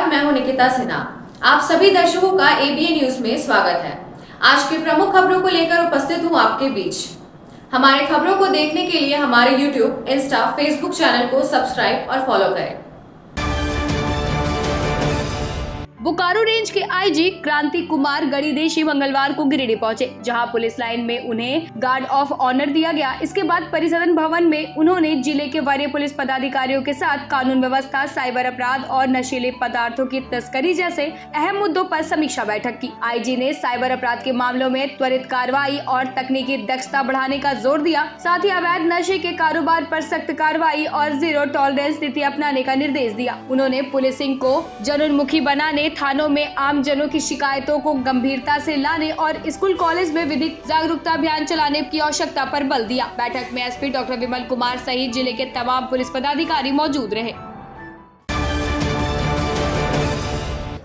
नमस्कार, मैं हूं निकिता सिन्हा। आप सभी दर्शकों का एबीएन न्यूज में स्वागत है। आज की प्रमुख खबरों को लेकर उपस्थित हूं आपके बीच। हमारे खबरों को देखने के लिए हमारे यूट्यूब, इंस्टा, फेसबुक चैनल को सब्सक्राइब और फॉलो करें। बोकारो रेंज के आईजी क्रांति कुमार गणिदेशी मंगलवार को गिरिडीह पहुंचे, जहां पुलिस लाइन में उन्हें गार्ड ऑफ ऑनर दिया गया। इसके बाद परिसदन भवन में उन्होंने जिले के वरीय पुलिस पदाधिकारियों के साथ कानून व्यवस्था, साइबर अपराध और नशीले पदार्थों की तस्करी जैसे अहम मुद्दों पर समीक्षा बैठक की। आईजी ने साइबर अपराध के मामलों में त्वरित कार्रवाई और तकनीकी दक्षता बढ़ाने का जोर दिया। साथ ही अवैध नशे के कारोबार पर सख्त कार्रवाई और जीरो टॉलरेंस नीति अपनाने का निर्देश दिया। उन्होंने पुलिसिंग को जनोन्मुखी बनाने, थानों में आम जनों की शिकायतों को गंभीरता से लाने और स्कूल कॉलेज में विधिक जागरूकता अभियान चलाने की आवश्यकता पर बल दिया। बैठक में एसपी डॉक्टर विमल कुमार सहित जिले के तमाम पुलिस पदाधिकारी मौजूद रहे।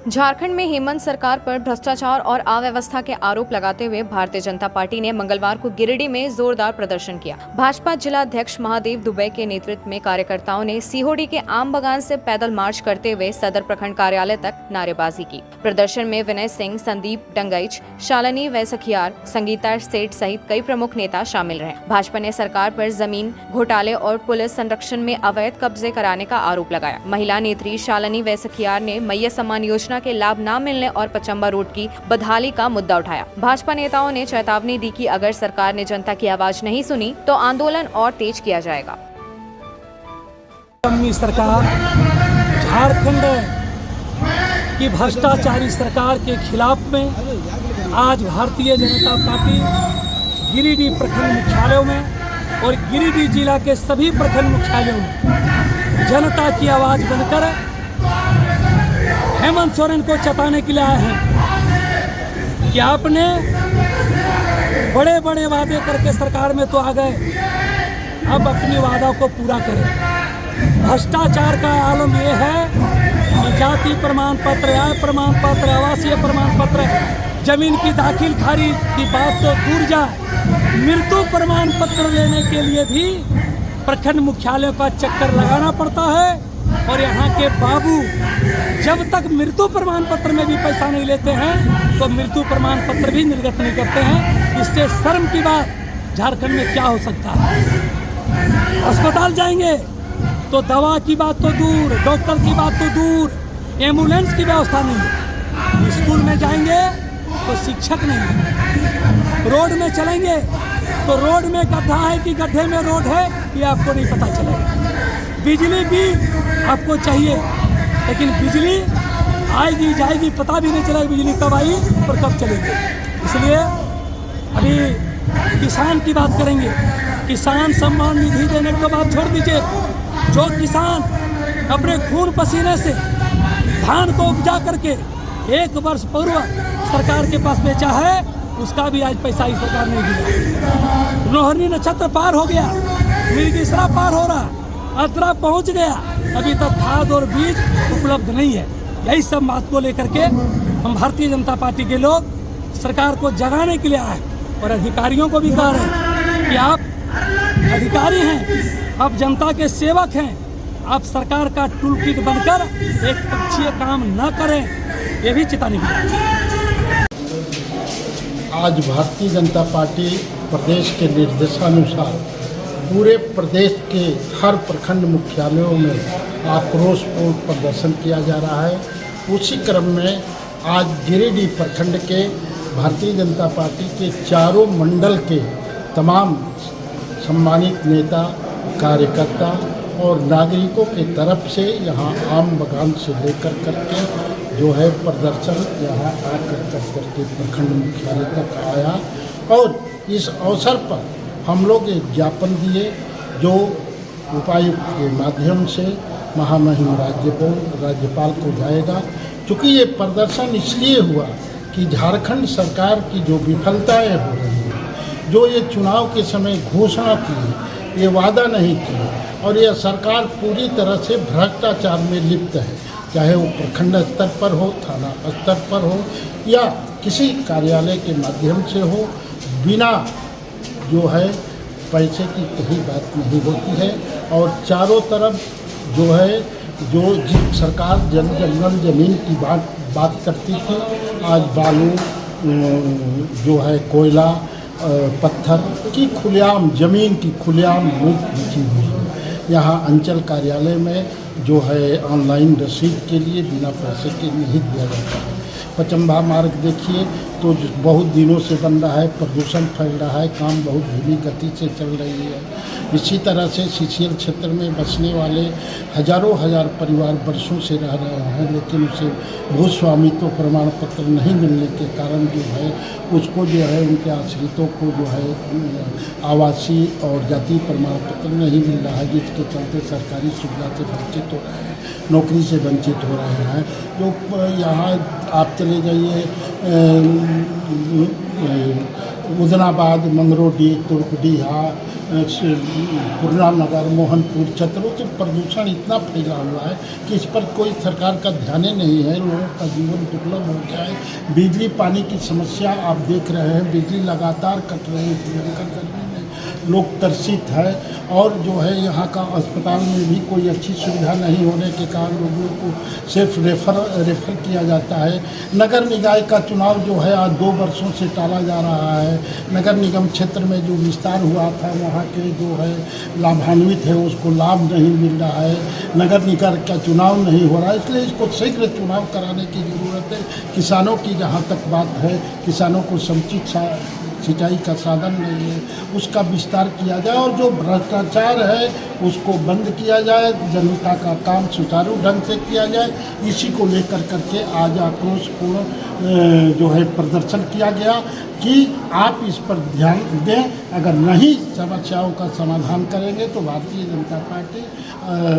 झारखंड में हेमंत सरकार पर भ्रष्टाचार और अव्यवस्था के आरोप लगाते हुए भारतीय जनता पार्टी ने मंगलवार को गिरिडीह में जोरदार प्रदर्शन किया। भाजपा जिला अध्यक्ष महादेव दुबे के नेतृत्व में कार्यकर्ताओं ने सीहोडी के आम बगान से पैदल मार्च करते हुए सदर प्रखंड कार्यालय तक नारेबाजी की। प्रदर्शन में विनय सिंह, संदीप डंगईच, शालिनी वैसखियार, संगीता सेठ सहित कई प्रमुख नेता शामिल रहे। भाजपा ने सरकार पर जमीन घोटाले और पुलिस संरक्षण में अवैध कब्जे कराने का आरोप लगाया। महिला नेत्री शालिनी वैसखियार ने मैया सम्मान योजना के लाभ न मिलने और पचम्बा रोड की बदहाली का मुद्दा उठाया। भाजपा नेताओं ने चेतावनी दी कि अगर सरकार ने जनता की आवाज नहीं सुनी तो आंदोलन और तेज किया जाएगा। सरकार झारखंड की भ्रष्टाचारी सरकार के खिलाफ में आज भारतीय जनता पार्टी गिरिडीह प्रखंड मुख्यालयों में और गिरिडीह जिला के सभी प्रखंड मुख्यालयों में जनता की आवाज बनकर हेमंत सोरेन को चताने के लिए आए हैं कि आपने बड़े बड़े वादे करके सरकार में तो आ गए, अब अपनी वादा को पूरा करें। भ्रष्टाचार का आलम यह है कि जाति प्रमाण पत्र, आय प्रमाण पत्र, आवासीय प्रमाण पत्र, जमीन की दाखिल खारिज की बात तो दूर जाए, मृत्यु प्रमाण पत्र लेने के लिए भी प्रखंड मुख्यालयों का चक्कर लगाना पड़ता है। और यहाँ के बाबू जब तक मृत्यु प्रमाण पत्र में भी पैसा नहीं लेते हैं तो मृत्यु प्रमाण पत्र भी निर्गत नहीं करते हैं। इससे शर्म की बात झारखंड में क्या हो सकता है। अस्पताल जाएंगे तो दवा की बात तो दूर, डॉक्टर की बात तो दूर, एम्बुलेंस की व्यवस्था नहीं है। स्कूल में जाएंगे तो शिक्षक नहीं है। रोड में चलेंगे तो रोड में गड्ढा है कि गड्ढे में रोड है ये आपको नहीं पता चलेगा। बिजली भी आपको चाहिए, लेकिन बिजली आएगी जाएगी पता भी नहीं चलेगा बिजली कब आई और कब चलेगी। इसलिए अभी किसान की बात करेंगे। किसान सम्मान निधि देने को बात छोड़ दीजिए। जो किसान अपने खून पसीने से धान को उपजा करके 1 वर्ष पूर्व सरकार के पास बेचा है, उसका भी आज पैसा ही सरकार नहीं दिया। रोहिणी नक्षत्र पार हो गया, मृगशिरा पार हो रहा, अतरा पहुंच गया, अभी तक खाद और बीज उपलब्ध नहीं है। यही सब बात को लेकर के हम भारतीय जनता पार्टी के लोग सरकार को जगाने के लिए आए और अधिकारियों को भी कह रहे हैं कि आप अधिकारी हैं, आप जनता के सेवक हैं, आप सरकार का टूल किट बनकर एक पक्षीय काम न करें, ये भी चेतावनी दी। आज भारतीय जनता पार्टी प्रदेश के निर्देशानुसार पूरे प्रदेश के हर प्रखंड मुख्यालयों में आक्रोशपूर्ण प्रदर्शन किया जा रहा है। उसी क्रम में आज गिरिडीह प्रखंड के भारतीय जनता पार्टी के चारों मंडल के तमाम सम्मानित नेता, कार्यकर्ता और नागरिकों के तरफ से यहाँ आम बगान से लेकर करके जो है प्रदर्शन यहाँ आकर करके प्रखंड मुख्यालय तक आया। और इस अवसर पर हम लोग एक ज्ञापन दिए जो उपायुक्त के माध्यम से महामहिम राज्यपाल को जाएगा। क्योंकि ये प्रदर्शन इसलिए हुआ कि झारखंड सरकार की जो विफलताएं हो रही हैं, जो ये चुनाव के समय घोषणा की, ये वादा नहीं किया और यह सरकार पूरी तरह से भ्रष्टाचार में लिप्त है, चाहे वो प्रखंड स्तर पर हो, थाना स्तर पर हो या किसी कार्यालय के माध्यम से हो। बिना जो है पैसे की कहीं बात नहीं होती है और चारों तरफ जो है सरकार जंगल ज़मीन की बात करती थी, आज बालू जो है कोयला पत्थर की खुलेआम ज़मीन की खुलेआम लूट बिकी हुई है। यहाँ अंचल कार्यालय में जो है ऑनलाइन रसीद के लिए बिना पैसे के नहीं दिया जाता है। पचम्बा मार्ग देखिए तो बहुत दिनों से बन रहा है, प्रदूषण फैल रहा है, काम बहुत धीमी गति से चल रही है। इसी तरह से सीसीएल क्षेत्र में बसने वाले हजारों हजार परिवार वर्षों से रह रहे हैं, लेकिन उसे भूस्वामित्व प्रमाण पत्र नहीं मिलने के कारण जो है उसको जो है उनके आश्रितों को जो है आवासीय और जाति प्रमाण पत्र नहीं मिल रहा है, जिसके चलते सरकारी सुविधा से वंचित हो रहे हैं, नौकरी से वंचित हो रहे हैं। जो यहाँ आप चले जाइए उदनाबाद, मंगरोडी, तुर्कडीहा, पूर्णा नगर, मोहनपुर, चतरो तो प्रदूषण इतना फैला हुआ है कि इस पर कोई सरकार का ध्यान नहीं है। लोगों का जीवन दुर्लभ हो गया है। बिजली पानी की समस्या आप देख रहे हैं, बिजली लगातार कट रही है, भयंकर गर्मी में लोग त्रसित है। और जो है यहाँ का अस्पताल में भी कोई अच्छी सुविधा नहीं होने के कारण लोगों को सिर्फ रेफर किया जाता है। नगर निकाय का चुनाव जो है आज 2 वर्षों से टाला जा रहा है। नगर निगम क्षेत्र में जो विस्तार हुआ था वहाँ के जो है लाभान्वित है उसको लाभ नहीं मिल रहा है। नगर निकाय का चुनाव नहीं हो रहा है, इसलिए इसको शीघ्र चुनाव कराने की ज़रूरत है। किसानों की जहाँ तक बात है, किसानों को समुचित सिंचाई का साधन नहीं है, उसका विस्तार किया जाए और जो भ्रष्टाचार है उसको बंद किया जाए, जनता का काम सुचारू ढंग से किया जाए। इसी को लेकर करके आज आक्रोशपूर्ण जो है प्रदर्शन किया गया कि आप इस पर ध्यान दें। अगर नहीं समस्याओं का समाधान करेंगे तो भारतीय जनता पार्टी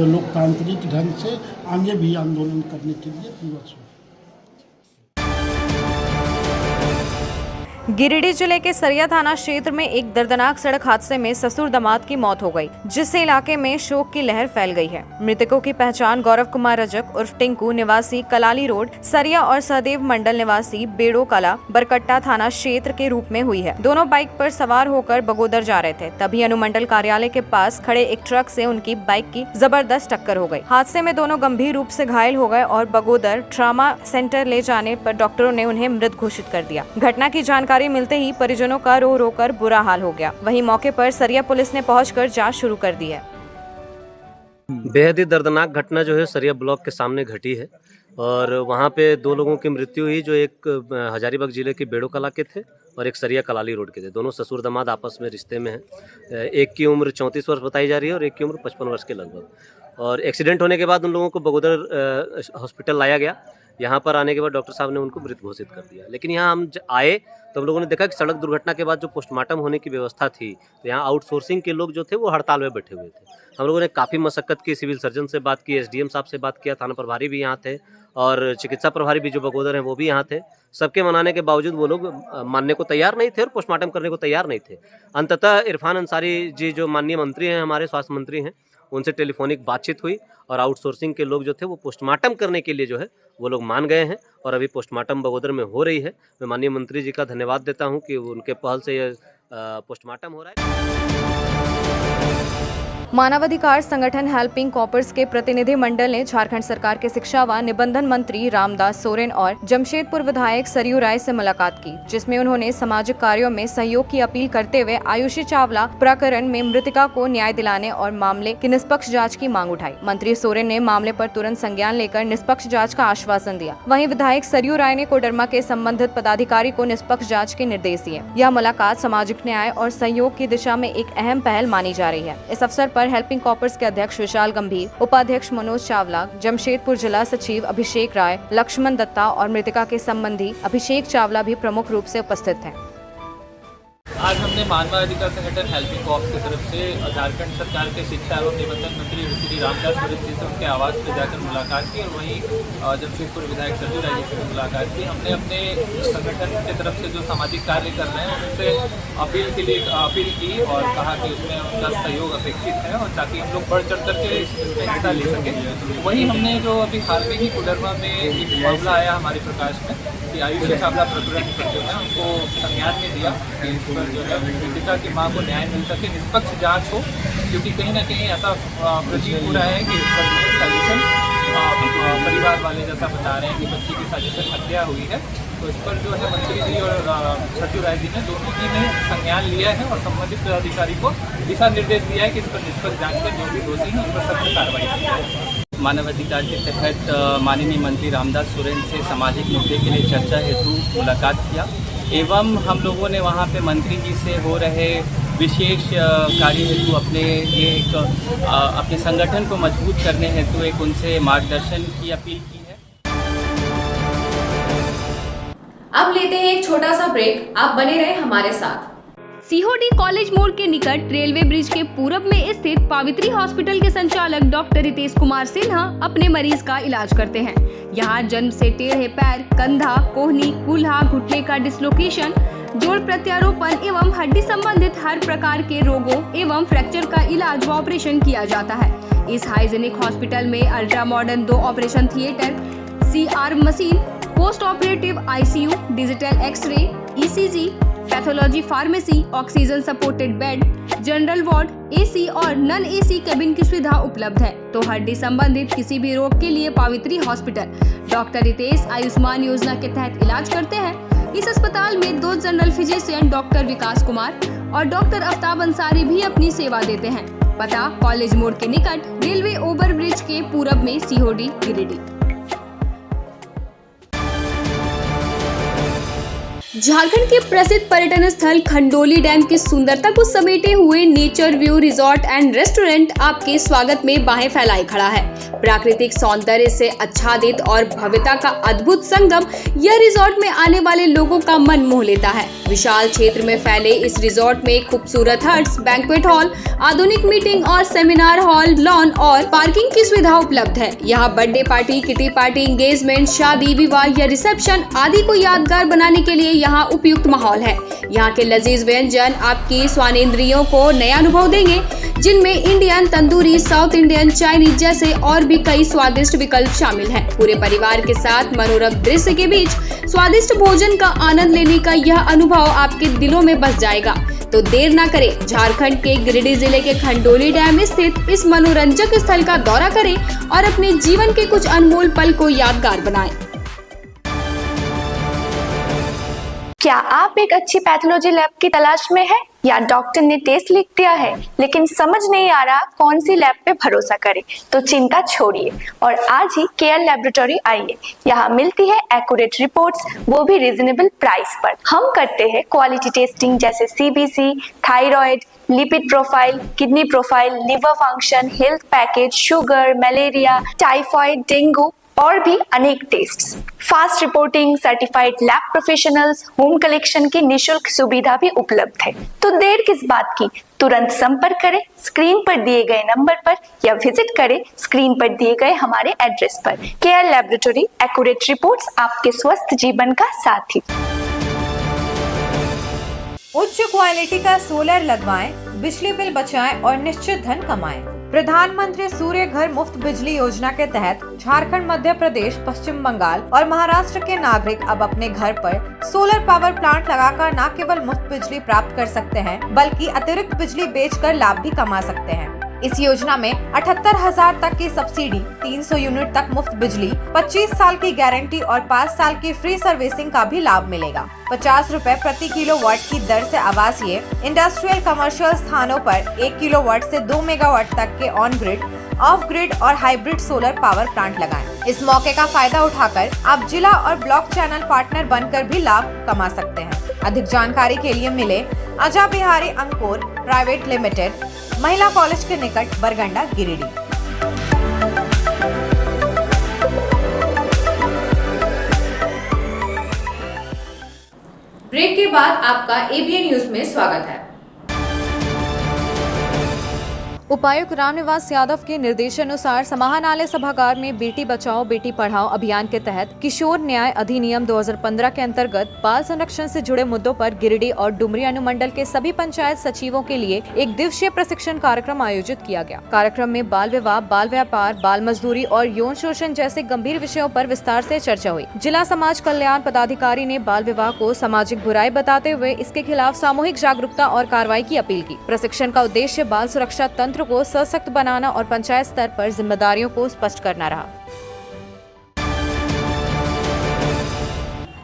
लोकतांत्रिक ढंग से आगे भी आंदोलन करने के लिए विवश है। गिरिडीह जिले के सरिया थाना क्षेत्र में एक दर्दनाक सड़क हादसे में ससुर दामाद की मौत हो गई, जिससे इलाके में शोक की लहर फैल गई है। मृतकों की पहचान गौरव कुमार रजक उर्फ टिंकू निवासी कलाली रोड सरिया और सहदेव मंडल निवासी बेड़ो कला बरकट्टा थाना क्षेत्र के रूप में हुई है। दोनों बाइक पर सवार होकर बगोदर जा रहे थे, तभी अनुमंडल कार्यालय के पास खड़े एक ट्रक से उनकी बाइक की जबरदस्त टक्कर हो गई। हादसे में दोनों गंभीर रूप से घायल हो गए और बगोदर ट्रामा सेंटर ले जाने पर डॉक्टरों ने उन्हें मृत घोषित कर दिया। घटना की जानकारी मिलते ही परिजनों का रो कर बुरा हाल हो गया। वहीं मौके पर सरिया पुलिस ने पहुंचकर जांच शुरू कर दी है। बेहद ही दर्दनाक घटना जो है सरिया ब्लॉक के सामने घटी है और वहाँ पे 2 लोगों की मृत्यु हुई, जो एक हजारीबाग जिले के बेड़ो कला के थे और एक सरिया कलाली रोड के थे। दोनों ससुर दामाद आपस में रिश्ते में हैं। एक की उम्र 34 वर्ष बताई जा रही है और एक की उम्र 55 वर्ष के लगभग। और एक्सीडेंट होने के बाद उन लोगों को बगोदर हॉस्पिटल लाया गया। यहाँ पर आने के बाद डॉक्टर साहब ने उनको मृत घोषित कर दिया। लेकिन यहाँ हम आए तो हम लोगों ने देखा कि सड़क दुर्घटना के बाद जो पोस्टमार्टम होने की व्यवस्था थी, तो यहाँ आउटसोर्सिंग के लोग जो थे वो हड़ताल में बैठे हुए थे। हम लोगों ने काफ़ी मशक्कत की, सिविल सर्जन से बात की, एसडीएम साहब से बात किया, थाना प्रभारी भी यहाँ थे और चिकित्सा प्रभारी भी जो बगोदर हैं वो भी यहाँ थे। सबके मनाने के बावजूद वो लोग मानने को तैयार नहीं थे और पोस्टमार्टम करने को तैयार नहीं थे। अंततः इरफान अंसारी जी जो माननीय मंत्री हैं, हमारे स्वास्थ्य मंत्री हैं, उनसे टेलीफोनिक बातचीत हुई और आउटसोर्सिंग के लोग जो थे वो पोस्टमार्टम करने के लिए जो है वो लोग मान गए हैं और अभी पोस्टमार्टम बगोदर में हो रही है। मैं माननीय मंत्री जी का धन्यवाद देता हूं कि उनके पहल से ये पोस्टमार्टम हो रहा है। मानवाधिकार संगठन हेल्पिंग कॉपर्स के प्रतिनिधि मंडल ने झारखंड सरकार के शिक्षा व निबंधन मंत्री रामदास सोरेन और जमशेदपुर विधायक सरयू राय से मुलाकात की, जिसमें उन्होंने सामाजिक कार्यों में सहयोग की अपील करते हुए आयुषी चावला प्रकरण में मृतका को न्याय दिलाने और मामले की निष्पक्ष जांच की मांग उठाई। मंत्री सोरेन ने मामले पर तुरंत संज्ञान लेकर निष्पक्ष जांच का आश्वासन दिया। वहीं विधायक सरयू राय ने कोडरमा के संबंधित पदाधिकारी को निष्पक्ष जाँच के निर्देश दिए। यह मुलाकात सामाजिक न्याय और सहयोग की दिशा में एक अहम पहल मानी जा रही है। इस अवसर पर हेल्पिंग कॉपर्स के अध्यक्ष विशाल गंभीर, उपाध्यक्ष मनोज चावला, जमशेदपुर जिला सचिव अभिषेक राय, लक्ष्मण दत्ता और मृतका के संबंधी अभिषेक चावला भी प्रमुख रूप से उपस्थित हैं। आज हमने मानवाधिकार संगठन हेल्पिंग कॉप्स की तरफ से झारखंड सरकार के शिक्षा एवं निबंधन मंत्री श्री रामदास सोरेन जी से उनके आवास पर जाकर मुलाकात की और वहीं जमशेदपुर विधायक सरयू राय जी से मुलाकात की। हमने अपने संगठन की तरफ से जो सामाजिक कार्य कर रहे हैं उनसे अपील की और कहा कि उसमें उनका सहयोग अपेक्षित है और ताकि हम लोग बढ़ चढ़ करके इसमें हिस्सा ले सकें। वहीं हमने जो अभी हाल में ही कोडरमा में एक मामला आया हमारे प्रकाश में कि आयुषी चावला प्रकरण जो है उनको संज्ञान में दिया कि इस पर जो है पीड़िता की मां को न्याय मिल सके, निष्पक्ष जांच हो क्योंकि कहीं ना कहीं ऐसा प्रतीत हो रहा है कि इस पर साजिशन परिवार वाले जैसा बता रहे हैं कि बच्ची की साजिशन हत्या हुई है। तो इस पर जो है मंत्री जी और सरजू राय जी ने दोनों जी ने संज्ञान लिया है और संबंधित अधिकारी को दिशा निर्देश दिया है कि इस पर निष्पक्ष जांच कर जो भी दोषी हैं उन पर सख्त कार्रवाई की जाए। मानवाधिकार के तहत माननीय मंत्री रामदास सुरेन से सामाजिक मुद्दे के लिए चर्चा हेतु मुलाकात किया एवं हम लोगों ने वहाँ पे मंत्री जी से हो रहे विशेष कार्य हेतु अपने संगठन को मजबूत करने हेतु एक उनसे मार्गदर्शन की अपील की है। अब लेते हैं एक छोटा सा ब्रेक, आप बने रहे हमारे साथ। सीहोडी कॉलेज मोड़ के निकट रेलवे ब्रिज के पूरब में स्थित पावित्री हॉस्पिटल के संचालक डॉक्टर रितेश कुमार सिन्हा अपने मरीज का इलाज करते हैं। यहाँ जन्म से टेढ़े पैर, कंधा, कोहनी, कूल्हा, घुटने का डिसलोकेशन, जोड़ प्रत्यारोपण एवं हड्डी संबंधित हर प्रकार के रोगों एवं फ्रैक्चर का इलाज व ऑपरेशन किया जाता है। इस हाइजेनिक हॉस्पिटल में ultra modern 2 operation theatre, CR machine, post operative ICU, digital x-ray, ECG, pathology pharmacy, oxygen supported bed, general ward, AC और नॉन AC केबिन की सुविधा उपलब्ध है। तो हड्डी संबंधित किसी भी रोग के लिए पावित्री हॉस्पिटल डॉक्टर रितेश आयुष्मान योजना के तहत इलाज करते हैं। इस अस्पताल में 2 जनरल फिजिशियन डॉक्टर विकास कुमार और डॉक्टर आफ्ताब अंसारी भी अपनी सेवा देते हैं। पता कॉलेज मोड़ के निकट रेलवे ओवर ब्रिज के पूरब में, सीहोडी, गिरिडीह। झारखंड के प्रसिद्ध पर्यटन स्थल खंडोली डैम की सुंदरता को समेटे हुए nature view resort and restaurant आपके स्वागत में बाहें फैलाए खड़ा है। प्राकृतिक सौंदर्य से आच्छादित और भव्यता का अद्भुत संगम यह रिजॉर्ट में आने वाले लोगों का मन मोह लेता है। विशाल क्षेत्र में फैले इस रिजॉर्ट में खूबसूरत हट्स, बैंक्वेट हॉल, आधुनिक मीटिंग और सेमिनार हॉल, लॉन और पार्किंग की सुविधा उपलब्ध है। यहाँ birthday party, kitty party, engagement, शादी, विवाह या रिसेप्शन आदि को यादगार बनाने के लिए यहाँ उपयुक्त माहौल है। यहाँ के लजीज व्यंजन आपकी स्वानेंद्रियों को नया अनुभव देंगे, जिनमें Indian, tandoori, south Indian, Chinese जैसे और भी कई स्वादिष्ट विकल्प शामिल हैं। पूरे परिवार के साथ मनोरम दृश्य के बीच स्वादिष्ट भोजन का आनंद लेने का यह अनुभव आपके दिलों में बस जाएगा। तो देर ना करें, झारखंड के गिरिडीह जिले के खंडोली डैम स्थित इस मनोरंजक स्थल का दौरा करें और अपने जीवन के कुछ अनमोल पल को यादगार बनाएं। क्या आप एक अच्छी पैथोलॉजी लैब की तलाश में है या डॉक्टर ने टेस्ट लिख दिया है लेकिन समझ नहीं आ रहा कौन सी लैब पे भरोसा करें? तो चिंता छोड़िए और आज ही केयर लैबोरेटरी आइए। यहाँ मिलती है एक्यूरेट रिपोर्ट्स, वो भी रीजनेबल प्राइस पर। हम करते हैं क्वालिटी टेस्टिंग जैसे CBC, thyroid, lipid profile, kidney profile, liver function, health package, sugar, malaria, typhoid, dengue और भी अनेक tests. Fast reporting, certified lab professionals, home collection की निशुल्क सुविधा भी उपलब्ध है। तो देर किस बात की, तुरंत संपर्क करें स्क्रीन पर दिए गए नंबर पर या विजिट करें स्क्रीन पर दिए गए हमारे एड्रेस पर। केयर लैबोरेटरी, एक्यूरेट रिपोर्ट्स, आपके स्वस्थ जीवन का साथी। उच्च क्वालिटी का सोलर लगवाएं, बिजली बिल बचाएं और निश्चित धन कमाएं। प्रधानमंत्री सूर्य घर मुफ्त बिजली योजना के तहत झारखंड, मध्य प्रदेश, पश्चिम बंगाल और महाराष्ट्र के नागरिक अब अपने घर पर सोलर पावर प्लांट लगाकर न केवल मुफ्त बिजली प्राप्त कर सकते हैं बल्कि अतिरिक्त बिजली बेचकर लाभ भी कमा सकते हैं। इस योजना में 78,000 तक की सब्सिडी, 300 यूनिट तक मुफ्त बिजली, 25 साल की गारंटी और 5 साल की फ्री सर्विसिंग का भी लाभ मिलेगा। 50 रुपए प्रति किलोवाट की दर से आवासीय, इंडस्ट्रियल, कमर्शियल स्थानों पर 1 किलोवाट से 2 मेगावाट तक के ऑन ग्रिड, ऑफ ग्रिड और हाइब्रिड सोलर पावर प्लांट लगाएं। इस मौके का फायदा उठाकर आप जिला और ब्लॉक चैनल पार्टनर बनकर भी लाभ कमा सकते हैं। अधिक जानकारी के लिए मिले अजय बिहारी अंकुर प्राइवेट लिमिटेड, महिला कॉलेज के निकट, बरगंडा, गिरिडीह। ब्रेक के बाद आपका ABN न्यूज में स्वागत है। उपायुक्त रामनिवास यादव के निर्देशानुसार समाहरणालय सभागार में बेटी बचाओ बेटी पढ़ाओ अभियान के तहत किशोर न्याय अधिनियम 2015 के अंतर्गत बाल संरक्षण से जुड़े मुद्दों पर गिरिडीह और डुमरी अनुमंडल के सभी पंचायत सचिवों के लिए एक दिवसीय प्रशिक्षण कार्यक्रम आयोजित किया गया। कार्यक्रम में बाल विवाह, बाल व्यापार, बाल मजदूरी और यौन शोषण जैसे गंभीर विषयों पर विस्तार से चर्चा हुई। जिला समाज कल्याण पदाधिकारी ने बाल विवाह को सामाजिक बुराई बताते हुए इसके खिलाफ सामूहिक जागरूकता और कार्रवाई की अपील की। प्रशिक्षण का उद्देश्य बाल सुरक्षा तंत्र तंत्र को सशक्त बनाना और पंचायत स्तर पर जिम्मेदारियों को स्पष्ट करना रहा।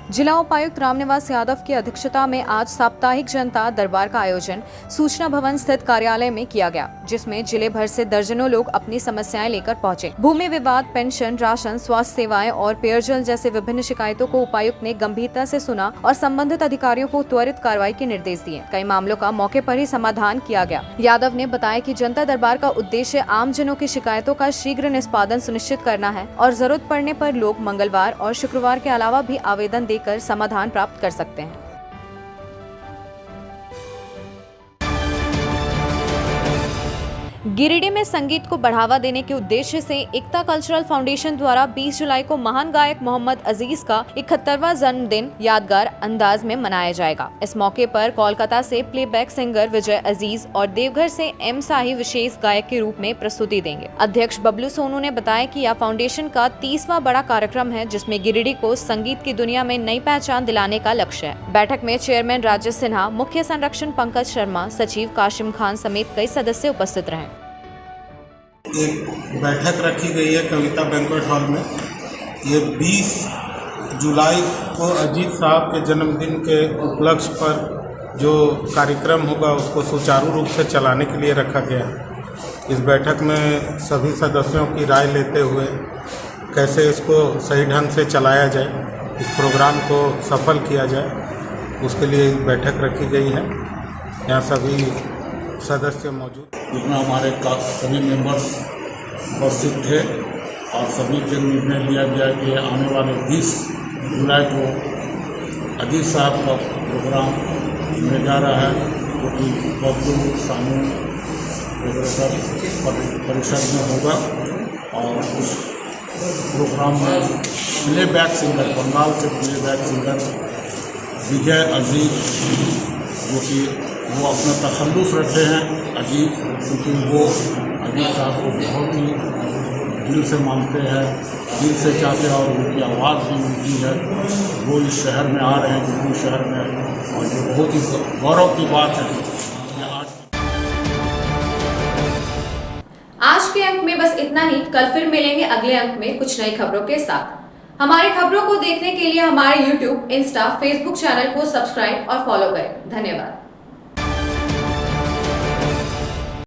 जिला उपायुक्त रामनिवास यादव की अध्यक्षता में आज साप्ताहिक जनता दरबार का आयोजन सूचना भवन स्थित कार्यालय में किया गया, जिसमें जिले भर से दर्जनों लोग अपनी समस्याएं लेकर पहुंचे। भूमि विवाद, पेंशन, राशन, स्वास्थ्य सेवाएं और पेयजल जैसे विभिन्न शिकायतों को उपायुक्त ने गंभीरता से सुना और संबंधित अधिकारियों को त्वरित कार्रवाई के निर्देश दिए। कई मामलों का मौके पर ही समाधान किया गया। यादव ने बताया कि जनता दरबार का उद्देश्य आम जनों की शिकायतों का शीघ्र निष्पादन सुनिश्चित करना है और जरूरत पड़ने पर लोग मंगलवार और शुक्रवार के अलावा भी आवेदन देकर समाधान प्राप्त कर सकते हैं। गिरिडीह में संगीत को बढ़ावा देने के उद्देश्य से एकता कल्चरल फाउंडेशन द्वारा 20 जुलाई को महान गायक मोहम्मद अजीज का 71वां जन्मदिन यादगार अंदाज में मनाया जाएगा। इस मौके पर कोलकाता से प्लेबैक सिंगर विजय अजीज और देवघर से एम शाही विशेष गायक के रूप में प्रस्तुति देंगे। अध्यक्ष बबलू सोनू ने बताया कि यह फाउंडेशन का 30वां बड़ा कार्यक्रम है, जिसमें गिरिडीह को संगीत की दुनिया में नई पहचान दिलाने का लक्ष्य है। बैठक में चेयरमैन राजेश सिन्हा, मुख्य संरक्षण पंकज शर्मा, सचिव काशिम खान समेत कई सदस्य उपस्थित रहे। एक बैठक रखी गई है कविता बैंक्वेट हॉल में। ये 20 जुलाई को अजीत साहब के जन्मदिन के उपलक्ष्य पर जो कार्यक्रम होगा उसको सुचारू रूप से चलाने के लिए रखा गया है। इस बैठक में सभी सदस्यों की राय लेते हुए कैसे इसको सही ढंग से चलाया जाए, इस प्रोग्राम को सफल किया जाए, उसके लिए बैठक रखी गई है। यहाँ सभी सदस्य मौजूद, जिसमें हमारे सभी मेंबर्स उपस्थित थे और सभी से निर्णय लिया गया कि आने वाले 20 जुलाई को अजीत साहब का प्रोग्राम होने जा रहा है, जो कि बबलू सानू परिषद में होगा। और उस प्रोग्राम में प्लेबैक सिंगर, बंगाल से प्लेबैक सिंगर विजय अजीज, जो कि वो अपना तखल्लुस रखते हैं अजीब, क्योंकि वो अजीब साहब को बहुत ही दिल से मानते हैं, दिल से चाहते हैं और उनकी आवाज़ भी उनकी है। वो इस शहर में आ रहे हैं, दिल्ली शहर में, और जो बहुत ही गौरव की बात है। आज के अंक में बस इतना ही। कल फिर मिलेंगे अगले अंक में कुछ नई खबरों के साथ। हमारी खबरों को देखने के लिए हमारे YouTube, Insta, Facebook चैनल को सब्सक्राइब और फॉलो करें। धन्यवाद।